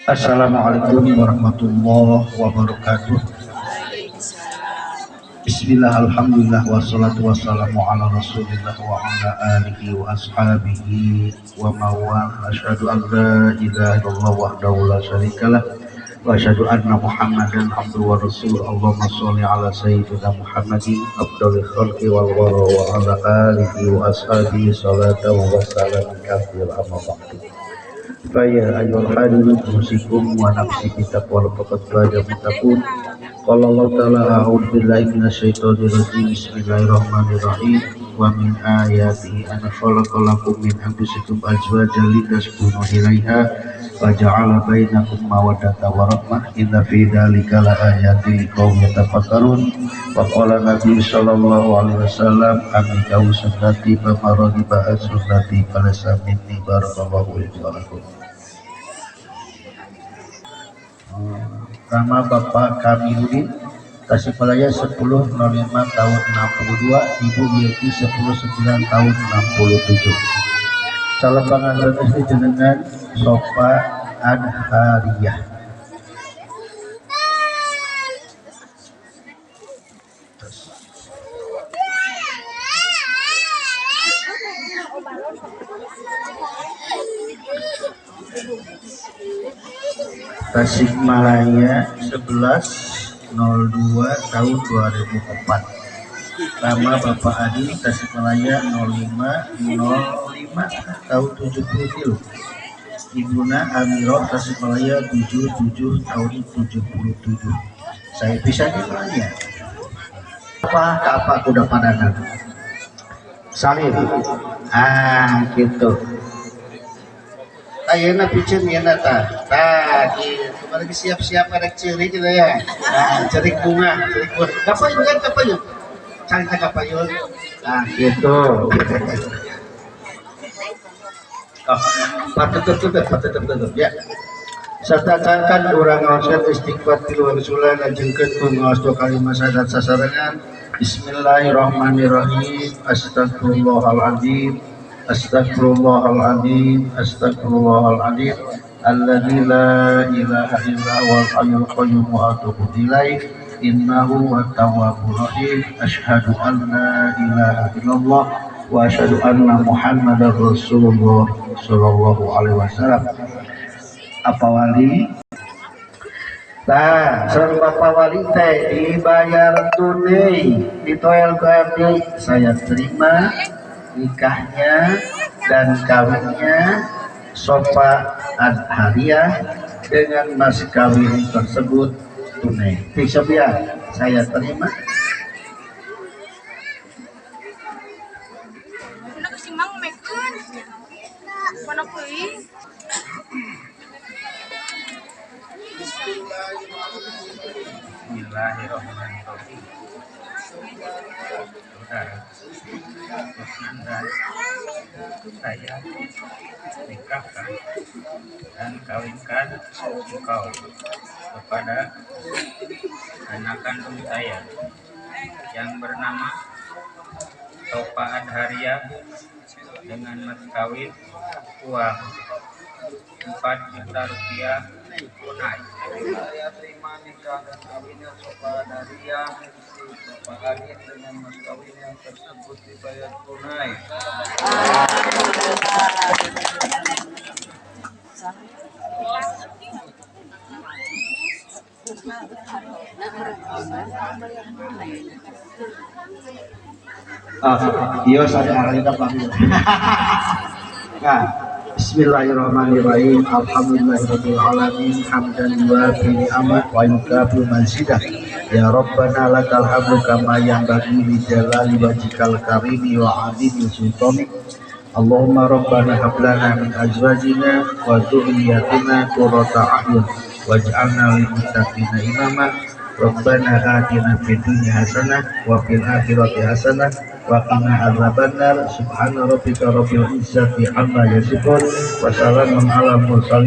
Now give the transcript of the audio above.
Assalamualaikum warahmatullahi wabarakatuh. Bismillah, alhamdulillah, wassalatu wassalamu ala rasulillah wa ala alihi wa ashabihi wa mawal. Asyhadu an la ilaha illallah wahdahu la syarikalah wa asyhadu anna muhammadan abduhu wa rasuluh. Allahumma sholli ala sayyidina muhammadin afdhalil khalqi wal wara wa ala alihi wa ashabihi salatan wa salam katsir amma ba'du. Faya ayyuhal hadirin usikum wa nafsi bitaqwal faqad faza muttaqun. Qala Allah ta'ala a'udzu billahi minasyaitonir rajim. Bismillahirrahmanirrahim. Wa min ayatihi an khalaqalakum min anfusikum azwajan litaskunu ilaiha wa ja'ala bainakum mawaddatan wa rahmah inna fi dzalika laayatin liqaumin yatafakkarun. Wa qala Nabi sallallahu alaihi wasallam amikau sunnati fa maradiba sunnati falaysa minni barakallahu wa lakum. Nama Bapak Kamiluddin Tasikmalaya 10.05 tahun 62, Ibu Yeti 10.9 tahun 67. Calon pengantin istri jenengan Sofa Adhariyah. Tasikmalaya 11.02 tahun 2004. Nama Bapak Adi Tasikmalaya 05.05 tahun 70 kilo. Ibuna Amirah Tasikmalaya 77 tahun 77. Saya bisa dimana? Apa kuda padangan? Salim. Gitu. Ayeuna picen ya nata. Gitu. Kemarin siap-siap ada ciri gitu ya. Cari bunga. Kapayun kan kapayun. Cari kapayun. Gitu. Patut ya. Serta cankan urang ngaoskeun istighfar tilu Rasulullah ngajengkeun ku ngaos dua kalimat syahadat sasarangan. Bismillahirrahmanirrahim. Astagfirullahaladzim. Astagfirullahaladzim. Astagfirullahaladzim. Alladzi la ilaha illa huwal hayyul qayyum wa atubu ilaih. Innahu wat tawwabur rahim. Asyhadu an la ilaha illallah wa asyhadu anna Muhammadar Rasulullah sallallahu alaihi wasallam. Apa wali? Nah, sareng Bapak wali teh dibayar tunai, ditoel ke abdi, saya terima nikahnya dan kawinnya Sofa Adhariyah dengan mas kawin tersebut tunai. Bisa saya terima. Bismillahirrahmanirrahim. Saudara, saya nikahkan dan kawinkan engkau kepada anak kandung saya yang bernama Sofa Adhariyah dengan mas kawin uang 4 juta rupiah tunai. Saya terima nikah dan kawinnya Sofa Adhariyah Bapak Adit dengan mas kawin yang tersebut dibayar tunai. Iya saya hari panggil. Nah, Bismillahirrahmanirrahim. Alhamdulillahirabbil alamin hamdan wa ni'mat wa yukafu mazidah. Ya Rabbana lakal hamdu kama yanbaghi li jalali wajhikal karimi wa 'azimi sultanik. Allahumma rabbana hab lana min azwajina wa dhurriyyatina qurrata a'yun waj'alna lil muttaqina imama. Rabbana atina fid dunya hasanah wa fil akhirati hasanah wa qina adzabannar. Subhana rabbika rabbil izzati amma yasifun wa salamun alal mursalin.